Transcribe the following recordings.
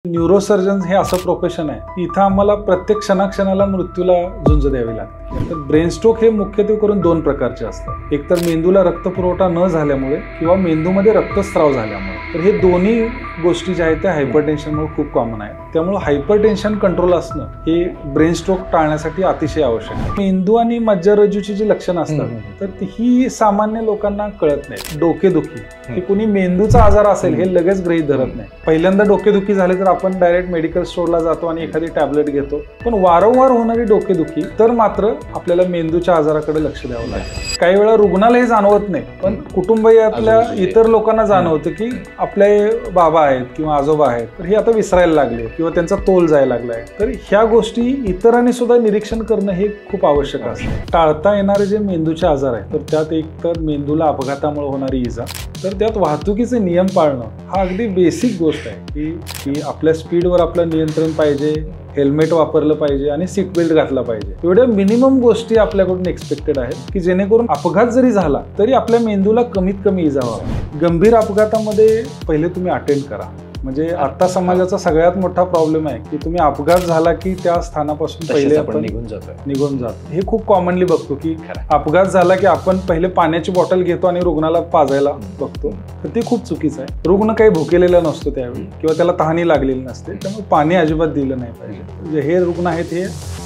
Neurosurgeon हे असं profession आहे की इथं आम्हाला प्रत्येक क्षणाक्षणाला मृत्यूला झुंज द्यावी लागते. तर ब्रेन स्ट्रोक हे मुख्यत्वे करून दोन प्रकारचे असतात. एक तर मेंदूला रक्तपुरवठा न झाल्यामुळे किंवा मेंदूमध्ये रक्तस्राव झाल्यामुळे. तर हे दोन्ही गोष्टी ज्या आहेत त्या हायपरटेन्शनमुळे खूप कॉमन आहेत. त्यामुळे हायपरटेन्शन कंट्रोल असणं हे ब्रेन स्ट्रोक टाळण्यासाठी अतिशय आवश्यक आहे. मेंदू आणि मज्जारज्जूची जी लक्षणं असतात तर ही सामान्य लोकांना कळत नाही. डोकेदुखी हे कोणी मेंदूचा आजार असेल हे लगेच गृहीत धरत नाही. पहिल्यांदा डोकेदुखी झाली तर आपण डायरेक्ट मेडिकल स्टोअरला जातो आणि एखादी टॅबलेट घेतो. पण वारंवार होणारी डोकेदुखी तर मात्र आपल्याला मेंदूच्या आजाराकडे लक्ष द्यावं लागेल. काही वेळा रुग्णाला हे जाणवत नाही पण कुटुंबीय आपल्या इतर लोकांना जाणवतं की आपले बाबा आहेत किंवा आजोबा आहेत तर हे आता विसरायला लागले किंवा त्यांचा तोल जायला लागलाय. तर ह्या गोष्टी इतरांनी सुद्धा निरीक्षण करणं हे खूप आवश्यक असतं. टाळता येणारे जे मेंदूचे आजार आहेत तर त्यात एक तर मेंदूला अपघातामुळे होणारी इजा, तर त्यात वाहतुकीचे नियम पाळणं हा अगदी बेसिक गोष्ट आहे की आपल्या स्पीडवर आपलं नियंत्रण पाहिजे, हेल्मेट वापरलं पाहिजे आणि सीट बेल्ट घातला पाहिजे. एवढ्या मिनिमम गोष्टी आपल्याकडून एक्सपेक्टेड आहेत की जेणेकरून अपघात जरी झाला तरी आपल्या मेंदूला कमीत कमी इजा व्हावी. गंभीर अपघातामध्ये पहिले तुम्ही अटेंड करा. म्हणजे आता समाजाचा सगळ्यात मोठा प्रॉब्लेम आहे की तुम्ही अपघात झाला की त्या स्थानापासून पहिले आपण निघून जातो. हे खूप कॉमनली बघतो की अपघात झाला की आपण पहिले पाण्याची बॉटल घेतो आणि रुग्णाला पाजायला बघतो. तर ते खूप चुकीचं आहे. रुग्ण काही भुकेलेला नसतो त्यावेळी किंवा त्याला तहानी लागलेली नसते, त्यामुळे पाणी अजिबात दिलं नाही पाहिजे. म्हणजे हे रुग्ण आहेत हे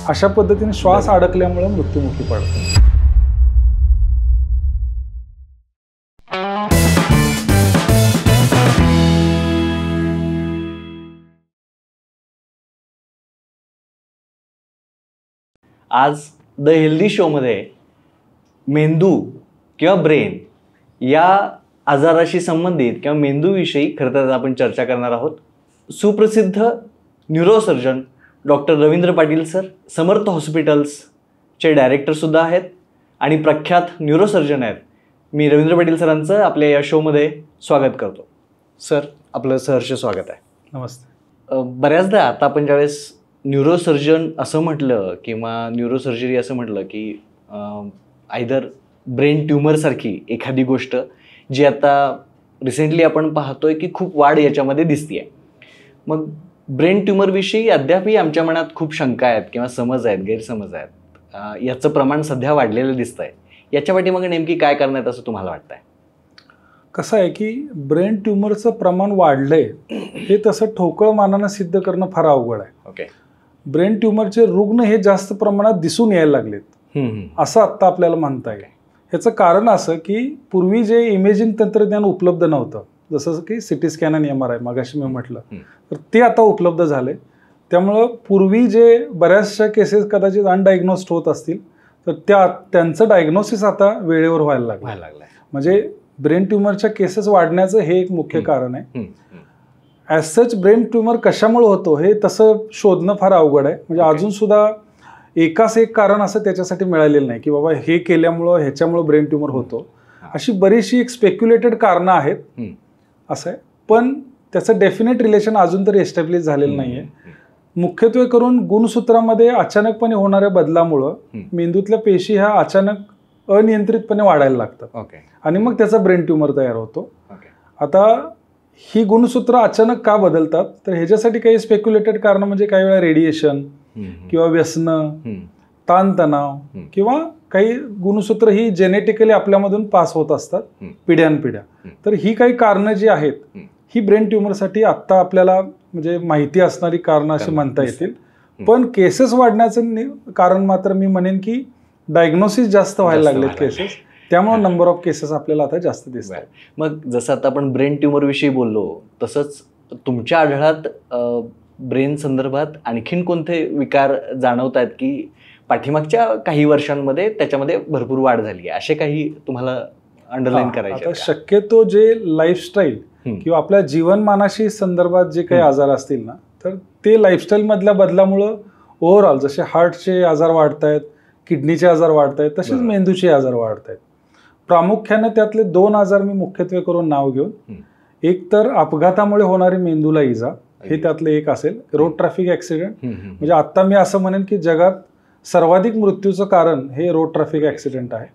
अशा पद्धतीने श्वास अडकल्यामुळे मृत्युमुखी पडतात. आज द हेल्दी शोमध्ये मेंदू किंवा ब्रेन या आजाराशी संबंधित किंवा मेंदूविषयी खरं तर आपण चर्चा करणार आहोत. सुप्रसिद्ध neurosurgeon doctor Ravindra Patil sir Samarth हॉस्पिटल्सचे डायरेक्टरसुद्धा आहेत आणि प्रख्यात न्यूरोसर्जन आहेत. मी रवींद्र पाटील सरांचं आपल्या या शोमध्ये स्वागत करतो. सर, आपलं सहर्ष स्वागत आहे. नमस्ते. बऱ्याचदा आता आपण ज्यावेळेस न्यूरोसर्जन असं म्हटलं किंवा न्यूरोसर्जरी असं म्हटलं की आयदर ब्रेन ट्युमरसारखी एखादी गोष्ट जी आता रिसेंटली आपण पाहतोय की खूप वाढ याच्यामध्ये दिसतीये. मग ब्रेन ट्युमरविषयी अद्यापही आमच्या मनात खूप शंका आहेत किंवा समज आहेत, गैरसमज आहेत. याचं प्रमाण सध्या वाढलेलं दिसतंय. याच्या पाठीमागे नेमकी काय करणं आहेत असं तुम्हाला वाटतंय? कसं आहे की ब्रेन ट्युमरचं प्रमाण वाढलंय हे तसं ठोकळ मानानं सिद्ध करणं फार अवघड आहे. ओके. ब्रेन ट्युमरचे रुग्ण हे जास्त प्रमाणात दिसून यायला लागलेत असं आत्ता आपल्याला म्हणता येईल. ह्याचं कारण असं की पूर्वी जे इमेजिंग तंत्रज्ञान उपलब्ध नव्हतं, जसं की सिटी स्कॅन आणि MRI मगाशी मी म्हटलं, तर ते आता उपलब्ध झाले. त्यामुळं पूर्वी जे बऱ्याचशा केसेस कदाचित अनडायग्नोस्ड होत असतील तर त्यांचं डायग्नोसिस आता वेळेवर व्हायला लागलं. म्हणजे ब्रेन ट्युमरच्या केसेस वाढण्याचं हे एक मुख्य कारण आहे. ॲज सच ब्रेन ट्युमर कशामुळे होतो हे तसं शोधणं फार अवघड आहे. म्हणजे अजून सुद्धा एकाच एक कारण असं त्याच्यासाठी मिळालेलं नाही की बाबा हे केल्यामुळं ह्याच्यामुळं ब्रेन ट्युमर होतो. अशी बरीचशी एक स्पेक्युलेटेड कारणं आहेत असं आहे. पण त्याचं डेफिनेट रिलेशन अजून तरी एस्टॅब्लिश झालेलं नाही आहे. मुख्यत्वे करून गुणसूत्रामध्ये अचानकपणे होणाऱ्या बदलामुळं मेंदूतल्या पेशी ह्या अचानक अनियंत्रितपणे वाढायला लागतात आणि मग त्याचा ब्रेन ट्युमर तयार होतो. आता ही गुणसूत्र अचानक का बदलतात तर ह्याच्यासाठी काही स्पेक्युलेटेड कारण म्हणजे काही वेळा रेडिएशन किंवा व्यसनं, ताणतणाव किंवा काही गुणसूत्र ही जेनेटिकली आपल्यामधून पास होत असतात पिढ्यानपिढ्या. तर ही काही कारणं जी आहेत ही ब्रेन ट्युमरसाठी आत्ता आपल्याला म्हणजे माहिती असणारी कारणं अशी म्हणता येतील. पण केसेस वाढण्याचं कारण मात्र मी म्हणेन की डायग्नोसिस जास्त व्हायला लागलेत केसेस, त्यामुळे नंबर ऑफ केसेस आपल्याला आता जास्त दिसतात. मग जसं आता आपण ब्रेन ट्युमर विषयी बोललो तसंच तुमच्या आढळात ब्रेन संदर्भात आणखीन कोणते विकार जाणवत आहेत की पाठीमागच्या काही वर्षांमध्ये त्याच्यामध्ये भरपूर वाढ झाली आहे, असे काही तुम्हाला अंडरलाईन करायचे? शक्यतो जे लाईफस्टाईल किंवा आपल्या जीवनमानाशी संदर्भात जे काही आजार असतील ना तर ते लाईफस्टाईल मधल्या बदलामुळं ओव्हरऑल जसे हार्टचे आजार वाढत आहेत, किडनीचे आजार वाढत आहेत, तसेच मेंदूचे आजार वाढत आहेत. प्रामुख्याने त्यातले 2 आजार मी मुख्यत्वे करून नाव घेऊन, एक तर अपघातामुळे होणारी मेंदूला इजा हे त्यातलं एक असेल. रोड ट्रॅफिक ॲक्सिडेंट म्हणजे आत्ता मी असं म्हणेन की जगात सर्वाधिक मृत्यूचं कारण हे रोड ट्रॅफिक ॲक्सिडेंट आहे.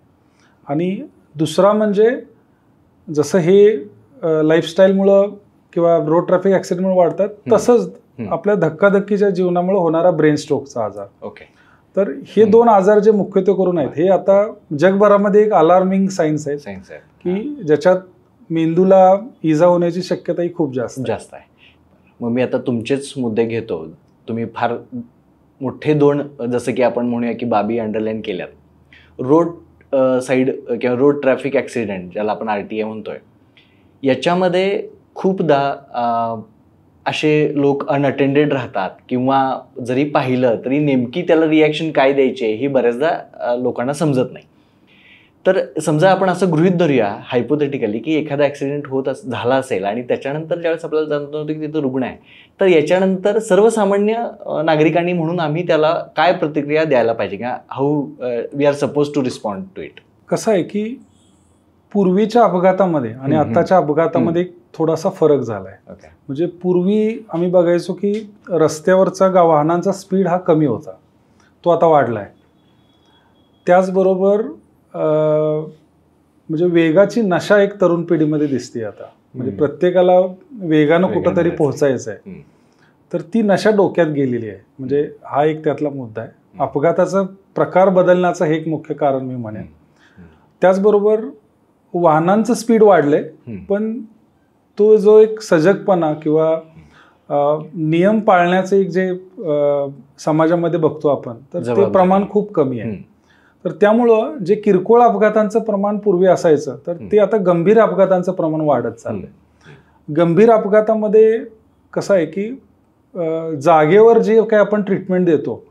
आणि दुसरा म्हणजे जसं हे लाईफस्टाईलमुळं किंवा रोड ट्रॅफिक ॲक्सिडेंटमुळे वाढतात तसंच आपल्या धक्काधक्कीच्या जीवनामुळे होणारा ब्रेन स्ट्रोकचा आजार. ओके. तर हे दोन आजार जे मुख्यत्वे करून आहेत, हे आता जगभरामध्ये एक अलार्मिंग सायन्स आहे की ज्याच्यात मेंदूला इजा होण्याची शक्यता ही खूप जास्त आहे. मग मी आता तुमचेच मुद्दे घेतो. तुम्ही फार मोठे दोन, जसं की आपण म्हणूया की बाबी अंडरलाईन केल्यात. रोड साईड किंवा रोड ट्रॅफिक ॲक्सिडेंट, ज्याला आपण RTA म्हणतोय, याच्यामध्ये खूपदा असे लोक अनअटेंडेड राहतात किंवा जरी पाहिलं तरी नेमकी त्याला रिॲक्शन काय द्यायचे ही बऱ्याचदा लोकांना समजत नाही. तर समजा आपण असं गृहीत धरूया हायपोथेटिकली की एखादा ॲक्सिडेंट झाला असेल आणि त्याच्यानंतर ज्यावेळेस आपल्याला जाणवत होतं की तिथं रुग्ण आहे, तर याच्यानंतर सर्वसामान्य नागरिकांनी म्हणून आम्ही त्याला काय प्रतिक्रिया द्यायला पाहिजे किंवा how we are suppose to respond to it? कसं आहे की पूर्वीच्या अपघातामध्ये आणि आताच्या अपघातामध्ये थोडासा फरक झालाय. म्हणजे पूर्वी आम्ही बघायचो की रस्त्यावरचा वाहनांचा स्पीड हा कमी होता, तो आता वाढलाय. त्याचबरोबर म्हणजे वेगाची नशा एक तरुण पिढीमध्ये दिसते आता. म्हणजे प्रत्येकाला वेगानं कुठंतरी पोहोचायचं आहे, तर ती नशा डोक्यात गेलेली आहे. म्हणजे हा एक त्यातला मुद्दा आहे. अपघाताचा प्रकार बदलण्याचं हे एक मुख्य कारण मी म्हणेन. त्याचबरोबर वाहनांचं स्पीड वाढलंय, पण तो जो एक सजगपणा किंवा नियम पाळण्याचं एक जे समाजामध्ये बघतो आपण, तर ते प्रमाण खूप कमी आहे. तर त्यामुळं जे किरकोळ अपघातांचं प्रमाण पूर्वी असायचं, तर ते आता गंभीर अपघातांचं प्रमाण वाढत चाललंय. गंभीर अपघातामध्ये कसं आहे की जागेवर जे काही आपण ट्रीटमेंट देतो,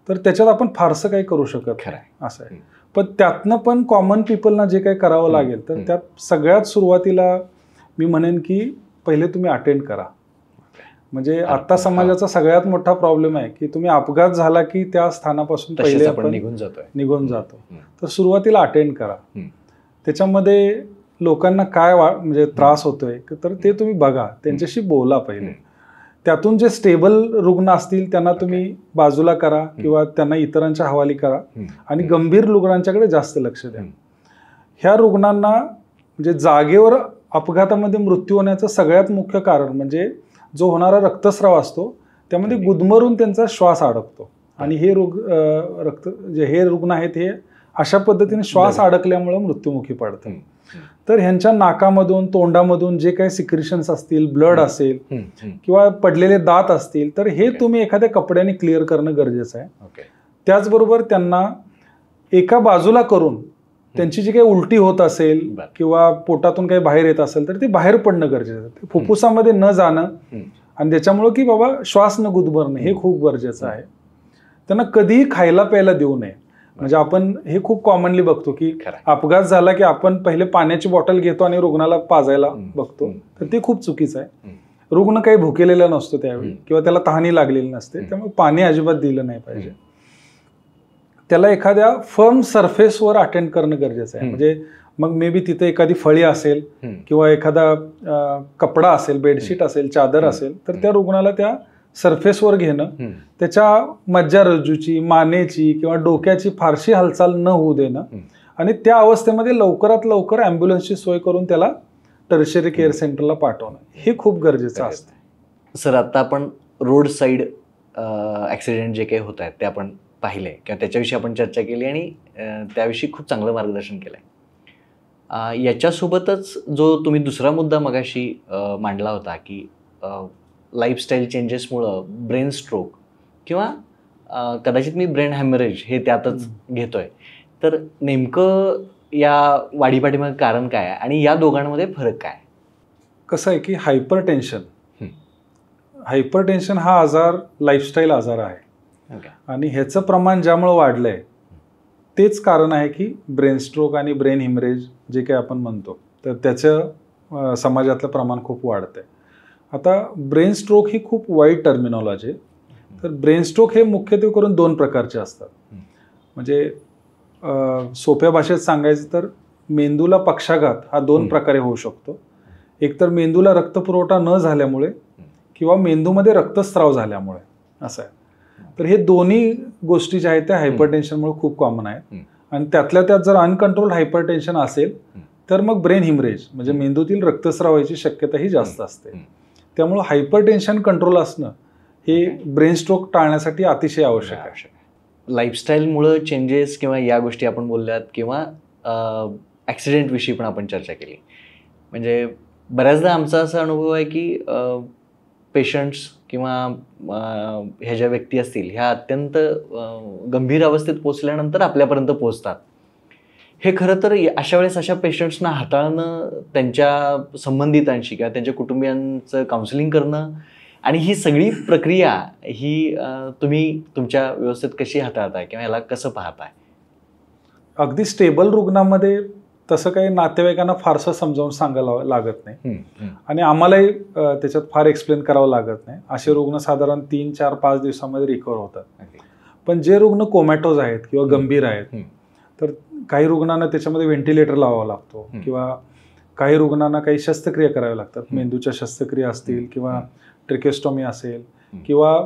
तर त्याच्यात आपण फारसं काही करू शकत नाही असं आहे. पण त्यातनं पण कॉमन पीपलना जे काही करावं लागेल, तर त्यात सगळ्यात सुरुवातीला मी म्हणेन की पहिले तुम्ही अटेंड करा. म्हणजे आता समाजाचा सगळ्यात मोठा प्रॉब्लेम आहे की तुम्ही अपघात झाला की त्या स्थानापासून पहिले आपण निघून जातो. तर सुरुवातीला अटेंड करा. त्याच्यामध्ये लोकांना काय म्हणजे त्रास होतोय, तर ते तुम्ही बघा, त्यांच्याशी बोला पहिले. त्यातून जे स्टेबल रुग्ण असतील त्यांना तुम्ही बाजूला करा किंवा त्यांना इतरांच्या हवाली करा आणि गंभीर रुग्णांच्याकडे जास्त लक्ष द्या. ह्या रुग्णांना म्हणजे जागेवर अपघातामध्ये मृत्यू होण्याचं सगळ्यात मुख्य कारण म्हणजे जो होणारा रक्तस्राव असतो, त्यामध्ये गुदमरून त्यांचा श्वास अडकतो आणि हे हे रुग्ण आहेत हे अशा पद्धतीने श्वास अडकल्यामुळे मृत्युमुखी पडतात. तर ह्यांच्या नाकामधून तोंडामधून जे काही सिक्रिशन्स असतील, ब्लड असेल किंवा पडलेले दात असतील, तर हे तुम्ही एखाद्या कपड्याने क्लिअर करणं गरजेचं आहे. त्याचबरोबर त्यांना एका बाजूला करून त्यांची जी काही उलटी होत असेल किंवा पोटातून काही बाहेर येत असेल, तर ते बाहेर पडणं गरजेचं आहे. फुफ्फुसामध्ये न जाणं आणि त्याच्यामुळं की बाबा श्वास न गुदमरणं हे खूप गरजेचं आहे. त्यांना कधीही खायला प्यायला देऊ नये. म्हणजे आपण हे खूप कॉमनली बघतो की अपघात झाला की आपण पहिले पाण्याची बॉटल घेतो आणि रुग्णाला पाजायला बघतो, तर ते खूप चुकीचं आहे. रुग्ण काही भुकेलेला नसतो त्यावेळी किंवा त्याला तहानी लागलेली नसते, त्यामुळे पाणी अजिबात दिलं नाही पाहिजे. त्याला एखाद्या फर्म सरफेसवर अटेंड करणं गरजेचं आहे. म्हणजे मग मे बी तिथे एखादी फळी असेल किंवा एखादा कपडा असेल, बेडशीट असेल, चादर असेल, तर त्या रुग्णाला त्या सरफेसवर घेणं, त्याच्या मज्जारज्जूची, मानेची किंवा डोक्याची फारशी हालचाल न होऊ देणं आणि त्या अवस्थेमध्ये लवकरात लवकर ॲम्ब्युलन्सची सोय करून त्याला टर्शियरी केअर सेंटरला पाठवणं हे खूप गरजेचं असतं. सर, आता आपण रोड साईड ॲक्सिडेंट जे काही होत आहेत ते आपण पाहिले किंवा त्याच्याविषयी आपण चर्चा केली आणि त्याविषयी खूप चांगलं मार्गदर्शन केलं आहे. याच्यासोबतच जो तुम्ही दुसरा मुद्दा मगाशी मांडला होता की लाईफस्टाईल चेंजेसमुळं ब्रेन स्ट्रोक किंवा कदाचित मी ब्रेन हॅमरेज हे त्यातच घेतोय, तर नेमकं या वाढीपाठीमागे कारण काय आहे आणि या दोघांमध्ये फरक काय? कसं आहे की हायपरटेन्शन हा आजार लाईफस्टाईल आजार आहे आणि ह्याचं प्रमाण ज्यामुळे वाढलंय तेच कारण आहे की ब्रेन स्ट्रोक आणि ब्रेन हिमरेज जे काही आपण म्हणतो, तर त्याचं समाजातलं प्रमाण खूप वाढतंय. आता ब्रेन स्ट्रोक ही खूप वाईट टर्मिनॉलॉजी आहे. तर ब्रेन स्ट्रोक हे मुख्यत्वे करून दोन प्रकारचे असतात. म्हणजे सोप्या भाषेत सांगायचं तर मेंदूला पक्षाघात हा दोन प्रकारे होऊ शकतो. एक तर मेंदूला रक्तपुरवठा न झाल्यामुळे किंवा मेंदूमध्ये रक्तस्राव झाल्यामुळे असं आहे. तर हे दोन्ही गोष्टी ज्या आहेत त्या हायपरटेन्शनमुळे खूप कॉमन आहेत आणि त्यातल्या त्यात जर अनकंट्रोल्ड हायपरटेन्शन असेल तर मग ब्रेन हिमरेज म्हणजे मेंदूतील रक्तस्राव व्हायची शक्यता ही जास्त असते. त्यामुळे हायपरटेन्शन कंट्रोल असणं हे ब्रेन स्ट्रोक टाळण्यासाठी अतिशय आवश्यक आहे. लाईफस्टाईलमुळं चेंजेस किंवा या गोष्टी आपण बोलल्यात किंवा ॲक्सिडेंटविषयी पण आपण चर्चा केली. म्हणजे बऱ्याचदा आमचा असा अनुभव आहे की पेशंट्स किंवा ह्या ज्या व्यक्ती असतील ह्या अत्यंत गंभीर अवस्थेत पोचल्यानंतर आपल्यापर्यंत पोचतात. हे खरं तर अशा वेळेस अशा पेशंट्सना हाताळणं, त्यांच्या संबंधितांशी किंवा त्यांच्या कुटुंबियांचं काउन्सिलिंग करणं आणि ही सगळी प्रक्रिया ही तुम्ही तुमच्या व्यवस्थेत कशी हाताळताय किंवा याला कसं पाहताय? अगदी स्टेबल रुग्णामध्ये तसं काही नातेवाईकांना फारसं समजावून सांगायला लागत नाही आणि आम्हालाही त्याच्यात फार एक्सप्लेन करावं लागत नाही. असे रुग्ण साधारण 3, 4, 5 दिवसामध्ये रिकवर होतात. पण जे रुग्ण कोमॅटोज आहेत किंवा गंभीर आहेत तर काही रुग्णांना त्याच्यामध्ये व्हेंटिलेटर लावावा लागतो किंवा काही रुग्णांना काही शस्त्रक्रिया कराव्या लागतात. मेंदूच्या शस्त्रक्रिया असतील किंवा ट्रिकेस्टॉमी असेल किंवा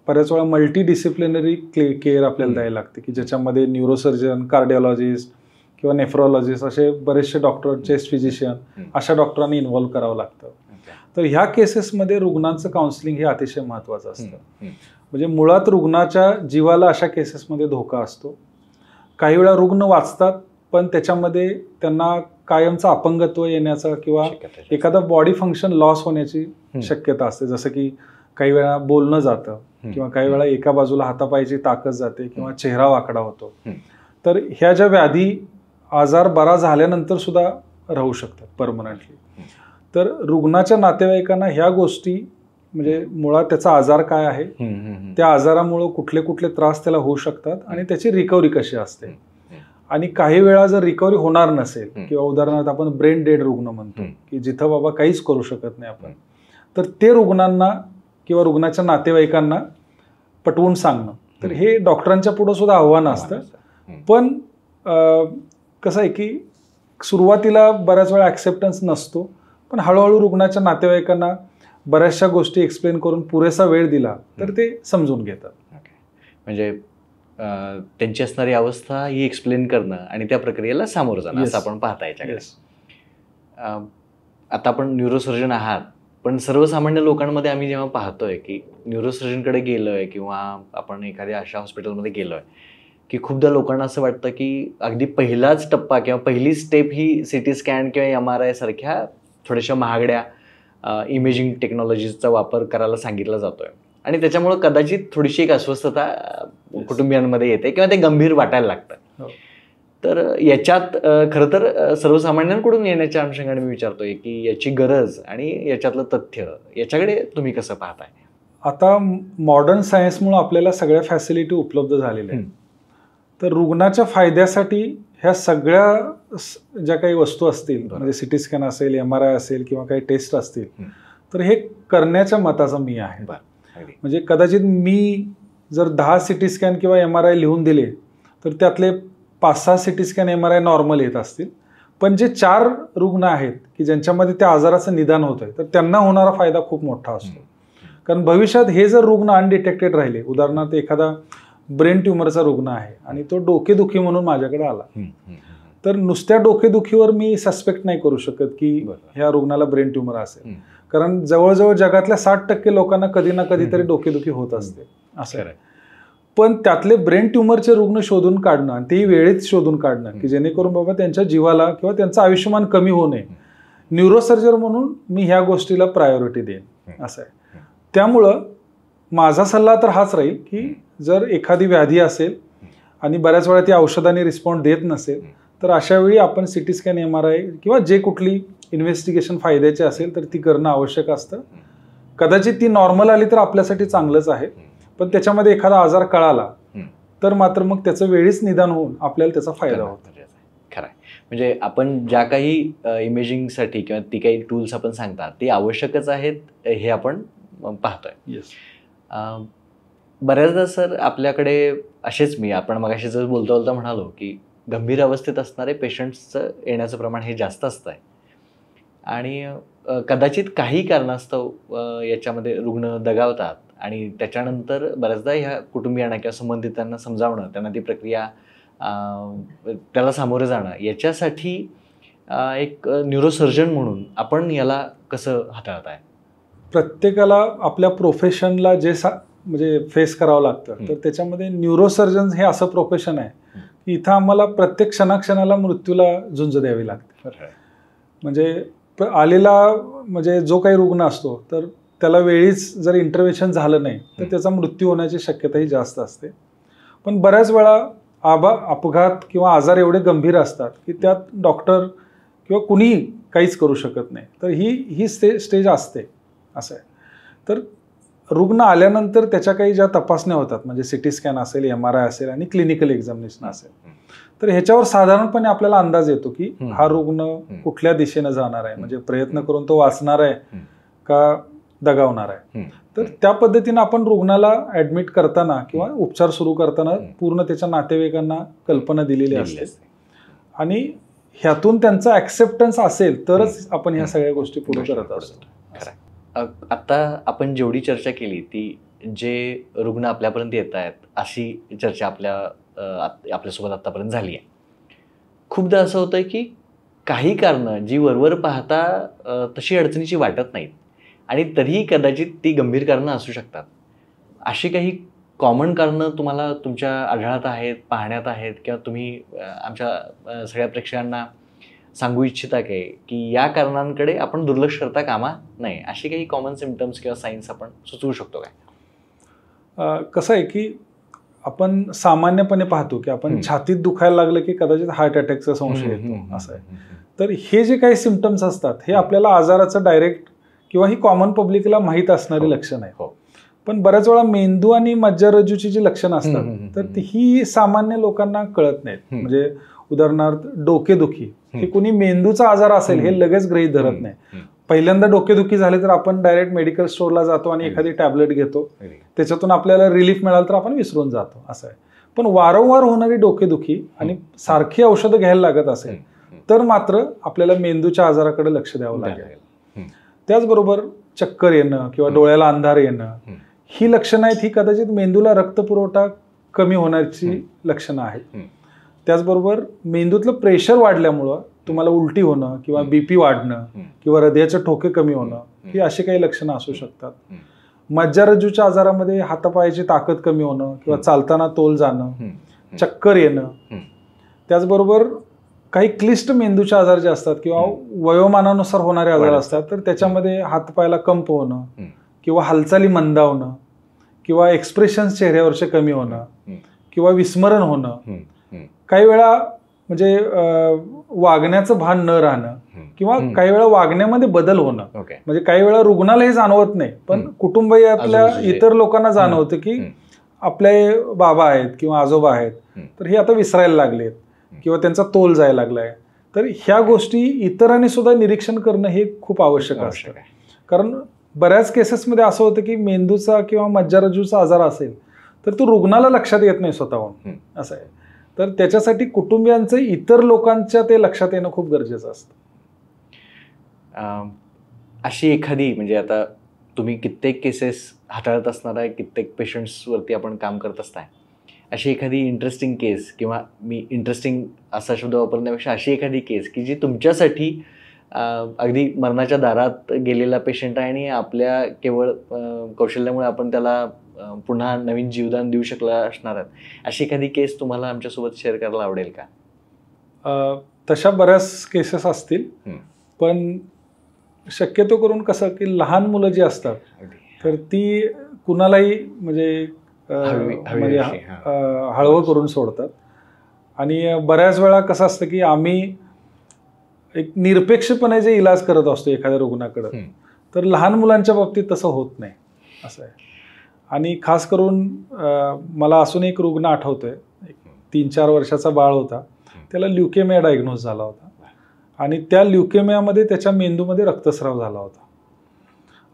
बऱ्याच वेळा मल्टी डिसिप्लिनरी केअर आपल्याला द्यायला लागते की ज्याच्यामध्ये न्यूरोसर्जन, कार्डिओलॉजिस्ट किंवा नेफ्रोलॉजिस्ट असे बरेचसे डॉक्टर, चेस्ट फिजिशियन अशा डॉक्टरांनी इन्व्हॉल्व्ह करावं लागतं. तर ह्या केसेसमध्ये रुग्णांचं काउन्सिलिंग हे अतिशय महत्त्वाचं असतं. म्हणजे मुळात रुग्णाच्या जीवाला अशा केसेसमध्ये धोका असतो. काही वेळा रुग्ण वाचतात पण त्याच्यामध्ये त्यांना कायमचं अपंगत्व येण्याचा किंवा एखादा बॉडी फंक्शन लॉस होण्याची शक्यता असते. जसं की काही वेळा बोलणं जातं किंवा काही वेळा एका बाजूला हातापायची ताकद जाते किंवा चेहरा वाकडा होतो. तर ह्या ज्या व्याधी आजार बरा झाल्यानंतर सुद्धा राहू शकतात परमनंटली. तर रुग्णाच्या नातेवाईकांना ह्या गोष्टी म्हणजे मुळात त्याचा आजार काय आहे, त्या आजारामुळे कुठले कुठले त्रास त्याला होऊ शकतात आणि त्याची रिकव्हरी कशी असते. आणि काही वेळा जर रिकव्हरी होणार नसेल किंवा उदाहरणार्थ आपण ब्रेन डेड रुग्ण म्हणतो की जिथं बाबा काहीच करू शकत नाही आपण, तर ते रुग्णांना किंवा रुग्णाच्या नातेवाईकांना पटवून सांगणं तर हे डॉक्टरांच्या पुढे सुद्धा आव्हान असतं. पण कसं आहे की सुरुवातीला बऱ्याच वेळा ॲक्सेप्टन्स नसतो पण हळूहळू रुग्णाच्या नातेवाईकांना बऱ्याचशा गोष्टी एक्सप्लेन करून पुरेसा वेळ दिला तर ते समजून घेतात. म्हणजे त्यांची असणारी अवस्था ही एक्सप्लेन करणं आणि त्या प्रक्रियेला सामोरं जाणं असं आपण पाहता याच्याकडे. आता आपण न्यूरोसर्जन आहात पण सर्वसामान्य लोकांमध्ये आम्ही जेव्हा पाहतोय की न्यूरोसर्जनकडे गेलोय किंवा आपण एखाद्या अशा हॉस्पिटलमध्ये गेलोय की खूपदा लोकांना असं वाटतं की अगदी पहिलाच टप्पा किंवा पहिली स्टेप ही CT स्कॅन किंवा MRI सारख्या थोड्याशा महागड्या इमेजिंग टेक्नॉलॉजीचा वापर करायला सांगितला जातोय आणि त्याच्यामुळं कदाचित थोडीशी एक अस्वस्थता कुटुंबियांमध्ये येते किंवा ते गंभीर वाटायला लागतं. तर याच्यात खरं तर सर्वसामान्यांकडून येण्याच्या अनुषंगाने मी विचारतोय की याची गरज आणि याच्यातलं तथ्य याच्याकडे तुम्ही कसं पाहताय? आता मॉडर्न सायन्समुळे आपल्याला सगळ्या फॅसिलिटी उपलब्ध झालेल्या आहेत. तर रुग्णाच्या फायद्यासाठी ह्या सगळ्या ज्या काही वस्तू असतील म्हणजे CT स्कॅन असेल, MRI असेल किंवा काही टेस्ट असतील तर हे करण्याच्या मताचा मी आहे. म्हणजे कदाचित मी जर 10 CT स्कॅन किंवा MRI लिहून दिले तर त्यातले 5-6 CT स्कॅन MRI नॉर्मल येत असतील पण जे 4 रुग्ण आहेत की ज्यांच्यामध्ये त्या आजाराचं निदान होत आहे तर त्यांना होणारा फायदा खूप मोठा असतो. कारण भविष्यात हे जर रुग्ण अनडिटेक्टेड राहिले, उदाहरणार्थ एखादा ब्रेन ट्युमरचा रुग्ण आहे आणि तो डोकेदुखी म्हणून माझ्याकडे आला तर नुसत्या डोकेदुखीवर मी सस्पेक्ट नाही करू शकत की ह्या रुग्णाला ब्रेन ट्युमर असेल. कारण जवळजवळ जगातल्या 60% लोकांना कधी ना कधीतरी डोकेदुखी होत असते असं. पण त्यातले ब्रेन ट्युमरचे रुग्ण शोधून काढणं आणि तेही वेळेत शोधून काढणं की जेणेकरून बाबा त्यांच्या जीवाला किंवा त्यांचं आयुष्यमान कमी होऊ नये, न्यूरोसर्जन म्हणून मी ह्या गोष्टीला प्रायोरिटी देईन असं आहे. त्यामुळं माझा सल्ला तर हाच राहील की जर एखादी व्याधी असेल आणि बऱ्याच वेळा ती औषधांनी रिस्पॉन्ड देत नसेल तर अशा वेळी आपण CT स्कॅन, MRI किंवा जे कुठली इन्व्हेस्टिगेशन फायद्याची असेल तर ती करणं आवश्यक असतं. कदाचित ती नॉर्मल आली तर आपल्यासाठी चांगलंच आहे पण त्याच्यामध्ये एखादा आजार कळाला तर मात्र मग त्याचं वेळीच निदान होऊन आपल्याला त्याचा फायदा होतो. खरं आहे. म्हणजे आपण ज्या काही इमेजिंगसाठी किंवा ती काही टूल्स आपण सांगतात ते आवश्यकच आहेत हे आपण पाहतोय. बऱ्याचदा सर आपल्याकडे आपण मगाशी जर बोलता म्हणालो की गंभीर अवस्थेत असणारे पेशंट्सचं येण्याचं प्रमाण हे जास्त असतं आहे आणि कदाचित काही कारणास्तव याच्यामध्ये रुग्ण दगावतात आणि त्याच्यानंतर बऱ्याचदा ह्या कुटुंबियांना किंवा संबंधितांना समजावणं, त्यांना ती प्रक्रिया त्याला सामोरं जाणं याच्यासाठी एक न्यूरोसर्जन म्हणून आपण याला कसं हाताळताय? प्रत्येकाला आपल्या प्रोफेशनला जे म्हणजे फेस करावं लागतं, तर त्याच्यामध्ये न्यूरोसर्जन हे असं प्रोफेशन आहे की इथं आम्हाला प्रत्येक क्षणाक्षणाला मृत्यूला झुंज द्यावी लागते. म्हणजे आलेला म्हणजे जो काही रुग्ण असतो तर त्याला वेळीच जर इंटरव्हेन्शन झालं नाही तर त्याचा मृत्यू होण्याची शक्यताही जास्त असते. पण बऱ्याच वेळा अपघात किंवा आजार एवढे गंभीर असतात की त्यात डॉक्टर किंवा कुणीही काहीच करू शकत नाही. तर ही स्टेज असते असं आहे. तर रुग्ण आल्यानंतर त्याच्या काही ज्या तपासण्या होतात, म्हणजे सिटी स्कॅन असेल, MRI असेल आणि क्लिनिकल एक्झामिनेशन असेल, तर ह्याच्यावर साधारणपणे आपल्याला अंदाज येतो की हा रुग्ण कुठल्या दिशेनं जाणार आहे, म्हणजे प्रयत्न करून तो वाचणार आहे का दगावणार आहे. तर त्या पद्धतीनं आपण रुग्णाला ऍडमिट करताना किंवा उपचार सुरू करताना पूर्ण त्याच्या नातेवाईकांना कल्पना दिलेली असते आणि ह्यातून त्यांचा ऍक्सेप्टन्स असेल तरच आपण ह्या सगळ्या गोष्टी पुढे करत असतो. आता आपण जेवढी चर्चा केली ती जे रुग्ण आपल्यापर्यंत येत आहेत अशी चर्चा आपल्यासोबत आतापर्यंत झाली आहे. खूपदा असं होतं की काही कारणं जी वरवर पाहता तशी अडचणीची वाटत नाहीत आणि तरीही कदाचित ती गंभीर कारणं असू शकतात. अशी काही कॉमन कारणं तुम्हाला तुमच्या आढळत आहेत, पाहण्यात आहेत किंवा तुम्ही आमच्या सगळ्या प्रेक्षकांना सांगू इच्छिता की या कारणांकडे आपण दुर्लक्ष करता कामा नये, अशी काही कॉमन सिम्पटम्स किंवा साईन्स आपण सुचवू शकतो काय? कसं आहे की आपण सामान्यपणे पाहतो की आपण छातीत दुखायला लागलं की कदाचित हार्ट अटॅकचा संशय येतो असं आहे. तर हे जे काही सिम्पटम्स असतात हे आपल्याला आजाराचं डायरेक्ट किंवा ही कॉमन पब्लिकला माहीत असणारी लक्षणं आहे. पण बऱ्याच वेळा मेंदू आणि मज्जारज्जूची जी लक्षणं असतात तर ही सामान्य लोकांना कळत नाहीत. म्हणजे उदाहरणार्थ डोकेदुखी, हे कोणी मेंदूचा आजार असेल हे लगेच गृहीत धरत नाही. पहिल्यांदा डोकेदुखी झाले तर आपण डायरेक्ट मेडिकल स्टोअरला जातो आणि एखादी टॅबलेट घेतो, त्याच्यातून आपल्याला रिलीफ मिळालं तर आपण विसरून जातो असं आहे. पण वारंवार होणारी डोकेदुखी आणि सारखी औषधं घ्यायला लागत असेल तर मात्र आपल्याला मेंदूच्या आजाराकडे लक्ष द्यावं लागेल. त्याचबरोबर चक्कर येणं किंवा डोळ्याला अंधार येणं ही लक्षणं आहेत, ही कदाचित मेंदूला रक्तपुरवठा कमी होण्याची लक्षणं आहेत. त्याचबरोबर मेंदूतलं प्रेशर वाढल्यामुळं तुम्हाला उलटी होणं किंवा BP वाढणं किंवा हृदयाचे ठोके कमी होणं ही अशी काही लक्षणं असू शकतात. मज्जारज्जूच्या आजारामध्ये हातापायाची ताकद कमी होणं किंवा चालताना तोल जाणं, चक्कर येणं. त्याचबरोबर काही क्लिष्ट मेंदूचे आजार जे असतात किंवा वयोमानानुसार होणारे आजार असतात तर त्याच्यामध्ये हातपायाला कंप होणं किंवा हालचाली मंदावणं किंवा एक्सप्रेशन्स चेहऱ्यावरचे कमी होणं किंवा विस्मरण होणं, काही वेळा म्हणजे वागण्याचं भान न राहणं किंवा काही वेळा वागण्यामध्ये बदल होणं. म्हणजे काही वेळा रुग्णाला हे जाणवत नाही पण कुटुंबातल्या इतर लोकांना जाणवतं की आपले बाबा आहेत किंवा आजोबा आहेत तर हे आता विसरायला लागलेत किंवा त्यांचा तोल जायला लागलाय. तर ह्या गोष्टी इतरांनी सुद्धा निरीक्षण करणं हे खूप आवश्यक असतं. कारण बऱ्याच केसेसमध्ये असं होतं की मेंदूचा किंवा मज्जारज्जूचा आजार असेल तर तो रुग्णाला लक्षात येत नाही स्वतःहून असं आहे. तर त्याच्यासाठी कुटुंबियांचं इतर लोकांच्या ते लक्षात येणं खूप गरजेचं असतं. अशी एखादी म्हणजे आता तुम्ही कित्येक केसेस हाताळत असणार आहे, कित्येक पेशंट्सवरती आपण काम करत असताय, अशी एखादी इंटरेस्टिंग केस किंवा मी इंटरेस्टिंग असा शब्द वापरण्यापेक्षा अशी एखादी केस की जी तुमच्यासाठी अगदी मरणाच्या दारात गेलेला पेशंट आहे आणि आपल्या केवळ कौशल्यामुळे आपण त्याला पुन्हा नवीन जीवदान देऊ शकला असणार आहेत, अशी एखादी केस तुम्हाला आमच्यासोबत शेअर करायला आवडेल का? तशा बऱ्याच केसेस असतील पण शक्यतो करून कसं की लहान मुलं जी असतात तर ती कुणालाही म्हणजे हळवं करून सोडतात. आणि बऱ्याच वेळा कसं असतं की आम्ही एक निरपेक्षपणे जे इलाज करत असतो एखाद्या रुग्णाकडं तर लहान मुलांच्या बाबतीत तसं होत नाही असं आहे. आणि खास करून मला अजून एक रुग्ण आठवतोय, 3-4 वर्षाचा बाळ होता, त्याला ल्युकेमिया डायग्नोज झाला होता आणि त्या ल्युकेमियामध्ये त्याच्या मेंदूमध्ये रक्तस्राव झाला होता.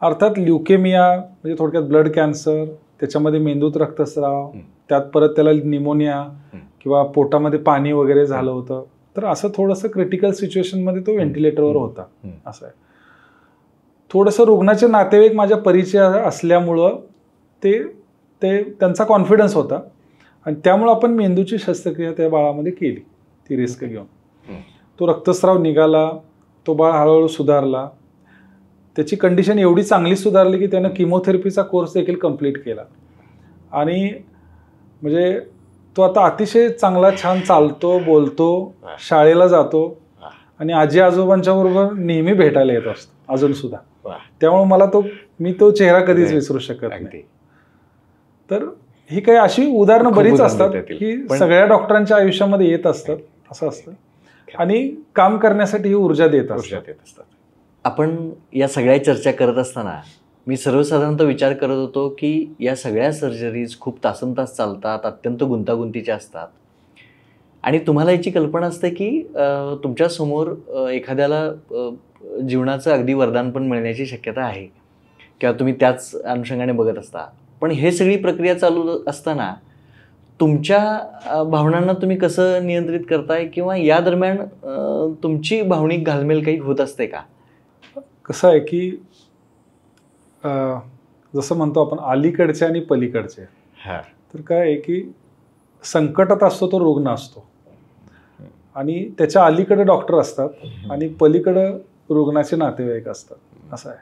अर्थात ल्युकेमिया म्हणजे थोडक्यात ब्लड कॅन्सर, त्याच्यामध्ये मेंदूत रक्तस्राव, त्यात परत त्याला निमोनिया किंवा पोटामध्ये पाणी वगैरे झालं होतं. तर असं थोडंसं क्रिटिकल सिच्युएशनमध्ये तो व्हेंटिलेटरवर होता असं आहे. थोडंसं रुग्णाचे नातेवाईक माझ्या परिचय असल्यामुळं ते त्यांचा कॉन्फिडन्स होता आणि त्यामुळं आपण मेंदूची शस्त्रक्रिया त्या बाळामध्ये केली, ती रिस्क घेऊन. तो रक्तस्राव निघाला, तो बाळ हळूहळू सुधारला. त्याची कंडिशन एवढी चांगली सुधारली की त्यानं किमोथेरपीचा कोर्स देखील कंप्लीट केला आणि म्हणजे तो आता अतिशय चांगला छान चालतो, बोलतो, शाळेला जातो आणि आजी आजोबांच्या बरोबर नेहमी भेटायला येत असतो अजून सुद्धा. त्यामुळे मला मी तो चेहरा कधीच विसरू शकत नाही. तर ही काही अशी उदाहरणं बरीच असतात की सगळ्या डॉक्टरांच्या आयुष्यामध्ये येत असतात, असं असतं आणि काम करण्यासाठी ही ऊर्जा देत असतात. आपण या सगळ्या चर्चा करत असताना मी सर्वसाधारणतः विचार करत होतो की या सगळ्या सर्जरीज खूप तासनतास चालतात, अत्यंत गुंतागुंतीच्या असतात आणि तुम्हाला याची कल्पना असते की तुमच्यासमोर एखाद्याला जीवनाचं अगदी वरदान पण मिळण्याची शक्यता आहे किंवा तुम्ही त्याच अनुषंगाने बघत असता. पण हे सगळी प्रक्रिया चालू असताना तुमच्या भावनांना तुम्ही कसं नियंत्रित करताय किंवा या दरम्यान तुमची भावनिक घालमेल काही होत असते का? कसं आहे की जसं म्हणतो आपण अलीकडचे आणि पलीकडचे, तर काय आहे की संकटात असतो तो रुग्ण असतो आणि त्याच्या अलीकडे डॉक्टर असतात आणि पलीकडं रुग्णाचे नातेवाईक असतात, असं आहे.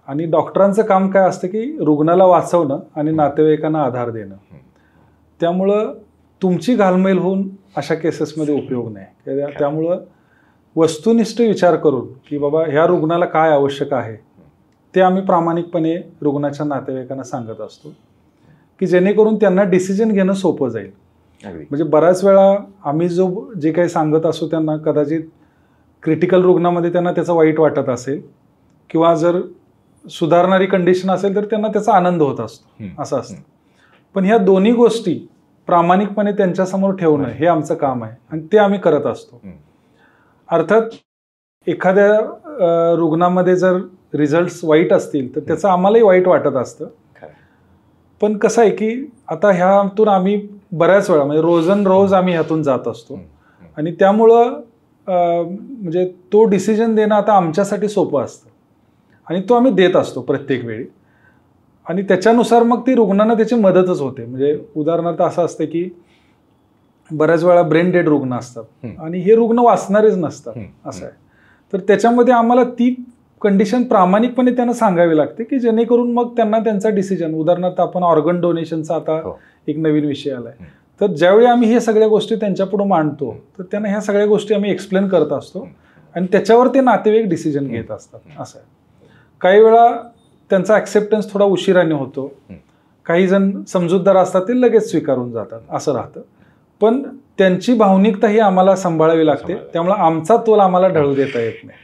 आणि डॉक्टरांचं काम काय असतं की रुग्णाला वाचवणं आणि नातेवाईकांना आधार देणं. त्यामुळं तुमची घालमेल होऊन अशा केसेसमध्ये उपयोग नाही. त्यामुळं वस्तुनिष्ठ विचार करून की बाबा ह्या रुग्णाला काय आवश्यक आहे ते आम्ही प्रामाणिकपणे रुग्णाच्या नातेवाईकांना सांगत असतो की जेणेकरून त्यांना डिसिजन घेणं सोपं जाईल. म्हणजे बऱ्याच वेळा आम्ही जे काही सांगत असतो त्यांना कदाचित क्रिटिकल रुग्णामध्ये त्यांना त्याचं वाईट वाटत असेल किंवा जर सुधारणारी कंडिशन असेल तर त्यांना त्याचा आनंद होत असतो, असं असतं. पण ह्या दोन्ही गोष्टी प्रामाणिकपणे त्यांच्यासमोर ठेवणं हे आमचं काम आहे आणि ते आम्ही करत असतो. अर्थात एखाद्या रुग्णामध्ये जर रिझल्ट्स वाईट असतील तर त्याचं आम्हालाही वाईट वाटत असतं. पण कसं आहे की आता ह्यातून आम्ही बऱ्याच वेळा म्हणजे रोज आम्ही ह्यातून जात असतो आणि त्यामुळं म्हणजे तो डिसिजन देणं आता आमच्यासाठी सोपं असतं आणि तो आम्ही देत असतो प्रत्येक वेळी आणि त्याच्यानुसार मग ती रुग्णांना त्याची मदतच होते. म्हणजे उदाहरणार्थ असं असतं की बऱ्याच वेळा ब्रेन डेड रुग्ण असतात आणि हे रुग्ण वाचणारेच नसतात, असं आहे. तर त्याच्यामध्ये आम्हाला ती कंडिशन प्रामाणिकपणे त्यांना सांगावी लागते की जेणेकरून मग त्यांना त्यांचा डिसिजन, उदाहरणार्थ आपण ऑर्गन डोनेशनचा आता एक नवीन विषय आलाय, तर ज्यावेळी आम्ही हे सगळ्या गोष्टी त्यांच्यापुढे मांडतो तर त्यांना ह्या सगळ्या गोष्टी आम्ही एक्सप्लेन करत असतो आणि त्याच्यावर ते नातेवाईक डिसिजन घेत असतात, असं आहे. काही वेळा त्यांचा ऍक्सेप्टन्स थोडा उशिराने होतो, काही जण समजूतदार असतात ते लगेच स्वीकारून जातात, असं राहतं. पण त्यांची भावनिकता ही आम्हाला सांभाळावी लागते, त्यामुळे आमचा तोल आम्हाला ढळू देता येत नाही.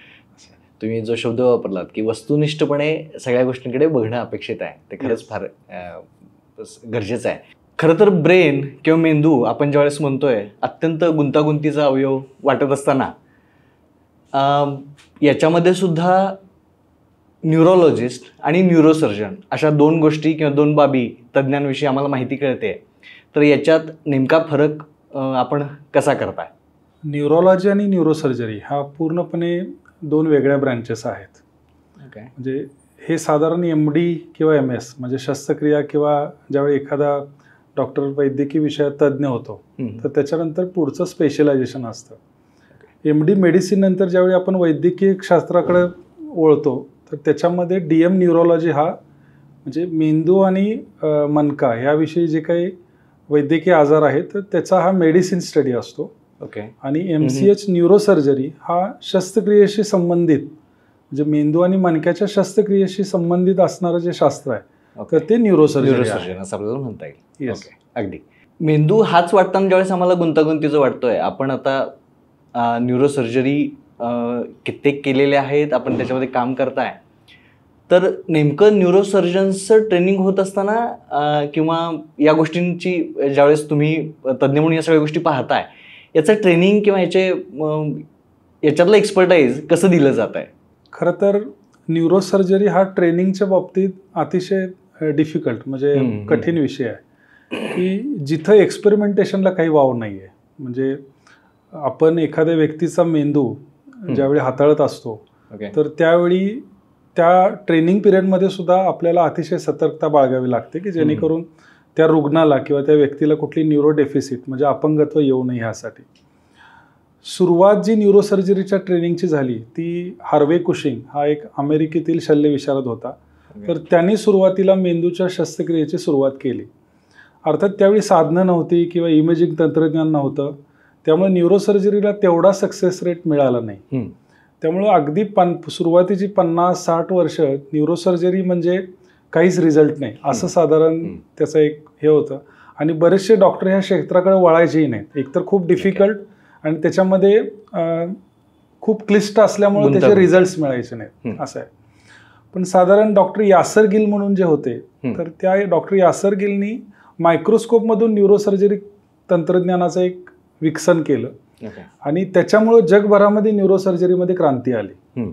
तुम्ही जो शब्द वापरलात की वस्तुनिष्ठपणे सगळ्या गोष्टींकडे बघणं अपेक्षित आहे, ते खरंच फार गरजेचं आहे. खरं तर ब्रेन किंवा मेंदू आपण ज्यावेळेस म्हणतोय अत्यंत गुंतागुंतीचा अवयव वाटत असताना याच्यामध्ये सुद्धा न्यूरोलॉजिस्ट आणि न्यूरोसर्जन अशा दोन गोष्टी किंवा दोन बाबी तज्ज्ञांविषयी आम्हाला माहिती कळते. तर याच्यात नेमका फरक आपण कसा करताय? न्यूरोलॉजी आणि न्यूरोसर्जरी हा पूर्णपणे दोन वेगळ्या ब्रँचेस आहेत. म्हणजे हे साधारण MD किंवा MS म्हणजे शस्त्रक्रिया किंवा ज्यावेळी एखादा डॉक्टर वैद्यकीय विषयात तज्ज्ञ होतो तर त्याच्यानंतर पुढचं स्पेशलायझेशन असतं. MD मेडिसिन नंतर ज्यावेळी आपण वैद्यकीय शास्त्राकडे वळतो तर त्याच्यामध्ये DM न्यूरोलॉजी हा म्हणजे मेंदू आणि मणका ह्याविषयी जे काही वैद्यकीय आजार आहेत तर त्याचा हा मेडिसिन स्टडी असतो. आणि MCH न्यूरोसर्जरी हा शस्त्रक्रियेशी संबंधित म्हणजे मेंदू आणि मणक्याच्या शस्त्रक्रियेशी संबंधित असणारं जे शास्त्र आहे तर ते न्यूरोसर्जरी असं आपल्याला म्हणता येईल. अगदी मेंदू हाच वाटताना ज्यावेळेस आम्हाला गुंतागुंतीचं वाटतोय, आपण आता न्यूरोसर्जरी कित्येक केलेले आहेत, आपण त्याच्यामध्ये काम करताय, तर नेमकं न्यूरोसर्जन्सचं ट्रेनिंग होत असताना किंवा या गोष्टींची ज्यावेळेस तुम्ही तज्ज्ञ म्हणून या सगळ्या गोष्टी पाहताय, याचं ट्रेनिंग किंवा याच्यातलं एक्सपर्टाईज कसं दिलं जात आहे? खरं तर न्यूरोसर्जरी हा ट्रेनिंगच्या बाबतीत अतिशय डिफिकल्ट म्हणजे कठीण विषय आहे की जिथं एक्सपेरिमेंटेशनला काही वाव नाही आहे. म्हणजे आपण एखाद्या व्यक्तीचा मेंदू ज्यावेळी हाताळत असतो तर त्यावेळी त्या ट्रेनिंग पिरियडमध्ये सुद्धा आपल्याला अतिशय सतर्कता बाळगावी लागते की जेणेकरून त्या रुग्णाला किंवा त्या व्यक्तीला कुठली न्यूरो डेफिसिट म्हणजे अपंगत्व येऊ नये ह्यासाठी. सुरुवात जी न्यूरोसर्जरीच्या ट्रेनिंगची झाली ती हार्वे कुशिंग हा एक अमेरिकेतील शल्यविशारद होता. तर त्यांनी सुरुवातीला मेंदूच्या शस्त्रक्रियेची सुरुवात केली. अर्थात त्यावेळी साधनं नव्हती किंवा इमेजिंग तंत्रज्ञान नव्हतं, त्यामुळे न्यूरोसर्जरीला तेवढा सक्सेस रेट मिळाला नाही. त्यामुळं अगदी सुरुवातीची 50-60 वर्ष न्यूरोसर्जरी म्हणजे काहीच रिझल्ट नाही असं साधारण त्याचं एक हे होतं. आणि बरेचसे डॉक्टर ह्या क्षेत्राकडे वळायचेही नाहीत. एकतर खूप डिफिकल्ट आणि त्याच्यामध्ये खूप क्लिष्ट असल्यामुळे त्याचे रिझल्ट्स मिळायचे नाहीत असं आहे. पण साधारण डॉक्टर यासर गिल म्हणून जे होते, तर त्या डॉक्टर यासर गिलनी मायक्रोस्कोपमधून न्यूरोसर्जरी तंत्रज्ञानाचं एक विकसन केलं आणि त्याच्यामुळं जगभरामध्ये न्यूरोसर्जरीमध्ये क्रांती आली.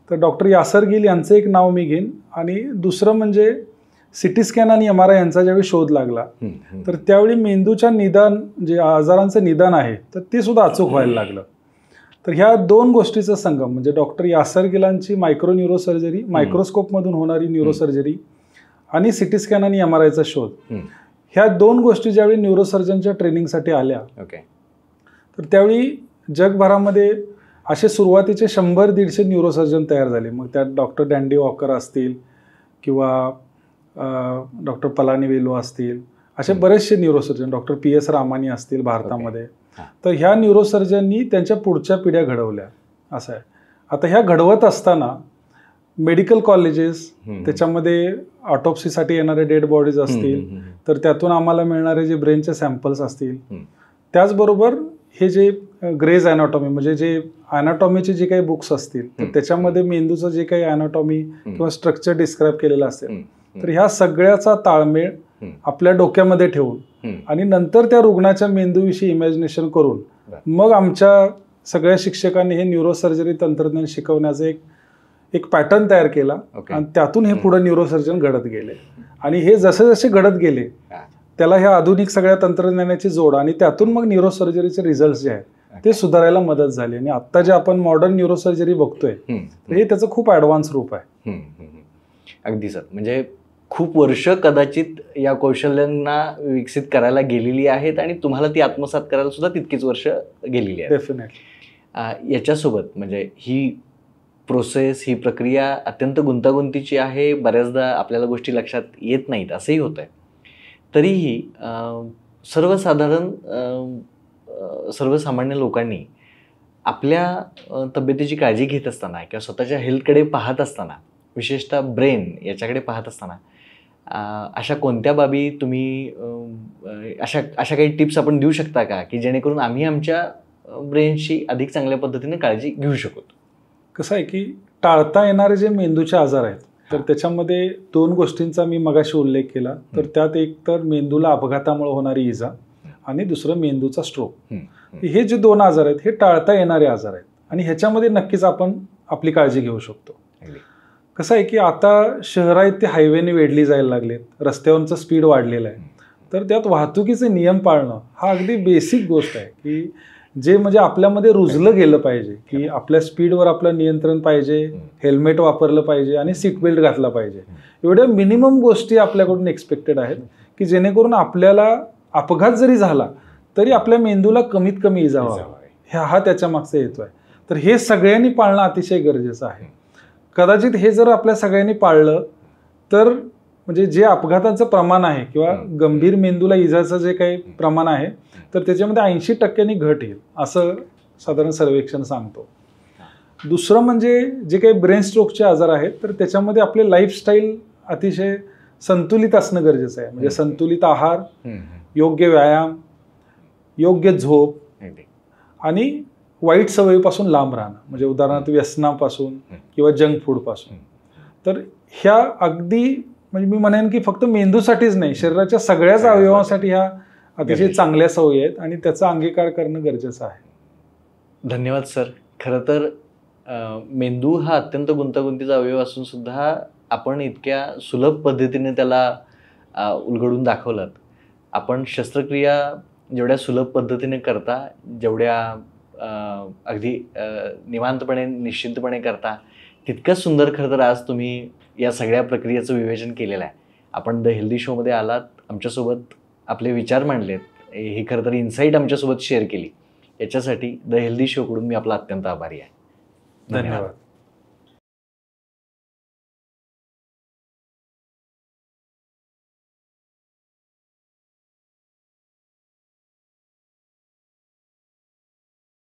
तर डॉक्टर यासर गिल यांचं एक नाव मी घेईन. आणि दुसरं म्हणजे सिटी स्कॅन आणि MRI यांचा ज्यावेळी शोध लागला तर त्यावेळी मेंदूच्या निदान जे आजारांचं निदान आहे तर ते सुद्धा अचूक व्हायला लागलं. तर ह्या दोन गोष्टीचा संगम म्हणजे डॉक्टर यासर गिलांची मायक्रो न्यूरोसर्जरी, मायक्रोस्कोपमधून होणारी न्यूरोसर्जरी आणि सिटी स्कॅन आणि MRIचा शोध, ह्या दोन गोष्टी ज्यावेळी न्यूरोसर्जनच्या ट्रेनिंगसाठी आल्या तर त्यावेळी जगभरामध्ये असे सुरुवातीचे 100-150 न्यूरोसर्जन तयार झाले. मग त्यात डॉक्टर डॅन्डी वॉकर असतील किंवा डॉक्टर पलानीवेलो असतील, असे बरेचसे न्यूरोसर्जन, डॉक्टर PS रामानी असतील भारतामध्ये. तर ह्या न्यूरोसर्जननी त्यांच्या पुढच्या पिढ्या घडवल्या असं आहे. आता ह्या घडवत असताना मेडिकल कॉलेजेस, त्याच्यामध्ये ऑटोप्सीसाठी येणारे डेड बॉडीज असतील तर त्यातून आम्हाला मिळणारे जे ब्रेनचे सॅम्पल्स असतील, त्याचबरोबर हे जे ग्रेज ॲनाटॉमी म्हणजे जे ॲनाटॉमीचे जे काही बुक्स असतील तर त्याच्यामध्ये मेंदूचं जे काही ॲनाटॉमी किंवा स्ट्रक्चर डिस्क्राईब केलेलं असेल तर ह्या सगळ्याचा ताळमेळ आपल्या डोक्यामध्ये ठेवून आणि नंतर त्या रुग्णाच्या मेंदूविषयी इमॅजिनेशन करून मग आमच्या सगळ्या शिक्षकांनी हे न्यूरोसर्जरी तंत्रज्ञान शिकवण्याचं एक पॅटर्न तयार केला आणि त्यातून हे पुढे न्यूरोसर्जन घडत गेले. आणि हे जसे जसे घडत गेले त्याला ह्या आधुनिक सगळ्या तंत्रज्ञानाची जोड आणि त्यातून मग न्यूरोसर्जरीचे रिझल्ट जे आहेत ते सुधारायला मदत झाली. आणि आता जे आपण मॉडर्न न्यूरोसर्जरी बघतोय हे त्याचं खूप ॲडव्हान्स रूप आहे. अगदी सर, म्हणजे खूप वर्ष कदाचित या कौशल्यांना विकसित करायला गेलेली आहेत आणि तुम्हाला ती आत्मसात करायला सुद्धा तितकीच वर्ष गेलेली आहे. डेफिनेटली. याच्यासोबत म्हणजे ही प्रोसेस, ही प्रक्रिया अत्यंत गुंतागुंतीची आहे. बऱ्याचदा आपल्याला गोष्टी लक्षात येत नाहीत असंही होत आहे. तरीही सर्वसामान्य लोकांनी आपल्या तब्येतीची काळजी घेत असताना किंवा स्वतःच्या हेल्थकडे पाहत असताना, विशेषतः ब्रेन याच्याकडे पाहत असताना, अशा कोणत्या बाबी तुम्ही अशा काही टिप्स आपण देऊ शकता का की जेणेकरून आम्ही आमच्या ब्रेनची अधिक चांगल्या पद्धतीने काळजी घेऊ शकतो? कसं आहे की टाळता येणारे जे मेंदूचे आजार आहेत तर त्याच्यामध्ये दोन गोष्टींचा मी मगाशी उल्लेख केला. तर त्यात एक तर मेंदूला अपघातामुळे होणारी इजा आणि दुसरं मेंदूचा स्ट्रोक. हे जे दोन आजार आहेत हे टाळता येणारे आजार आहेत आणि ह्याच्यामध्ये नक्कीच आपण आपली काळजी घेऊ शकतो. कसं आहे की आता शहरं आहेत ते हायवेने वेढली जायला लागलेत, रस्त्यावरचं स्पीड वाढलेलं आहे. तर त्यात वाहतुकीचे नियम पाळणं हा अगदी बेसिक गोष्ट आहे की जे म्हणजे आपल्यामध्ये रुजलं गेलं पाहिजे की आपल्या स्पीडवर आपलं नियंत्रण पाहिजे, हेल्मेट वापरलं पाहिजे आणि सीट बेल्ट घातला पाहिजे. एवढ्या मिनिमम गोष्टी आपल्याकडून एक्सपेक्टेड आहेत की जेणेकरून आपल्याला अपघात जरी झाला तरी आपल्या मेंदूला कमीत कमी इजा व्हावा, हा त्याच्या मागचा हेतू आहे. तर हे सगळ्यांनी पाळणं अतिशय गरजेचं आहे. कदाचित हे जर आपल्या सगळ्यांनी पाळलं तर म्हणजे जे अपघाताचं प्रमाण आहे किंवा गंभीर मेंदूला इजाचं जे काही प्रमाण आहे तर त्याच्यामध्ये 80% घट येईल असं साधारण सर्वेक्षण सांगतो. दुसरं म्हणजे जे काही ब्रेन स्ट्रोकचे आजार आहेत तर त्याच्यामध्ये आपले लाईफस्टाईल अतिशय संतुलित असणं गरजेचं आहे. म्हणजे संतुलित आहार, योग्य व्यायाम, योग्य झोप आणि वाईट सवयीपासून लांब राहणं, म्हणजे उदाहरणार्थ व्यसनापासून किंवा जंक फूडपासून. तर ह्या अगदी म्हणजे मी म्हणेन की फक्त मेंदूसाठीच नाही, शरीराच्या सगळ्याच अवयवांसाठी ह्या अतिशय चांगल्या सवयी आहेत आणि त्याचा अंगीकार करणं गरजेचं आहे. धन्यवाद सर. खरं तर मेंदू हा अत्यंत गुंतागुंतीचा अवयव असून सुद्धा आपण इतक्या सुलभ पद्धतीने त्याला उलगडून दाखवलात. आपण शस्त्रक्रिया जेवढ्या सुलभ पद्धतीने करता, जेवढ्या अगदी निवांतपणे निश्चिंतपणे करता, तितकंच सुंदर खरं तर आज तुम्ही या सगळ्या प्रक्रियेचं विवेचन केलेलं आहे. आपण द हेल्दी शोमध्ये आलात, आमच्यासोबत आपले विचार मांडलेत, ही खरं तर इन्साईट आमच्यासोबत शेअर केली. याच्यासाठी द हेल्दी शोकडून मी आपला अत्यंत आभारी आहे. धन्यवाद.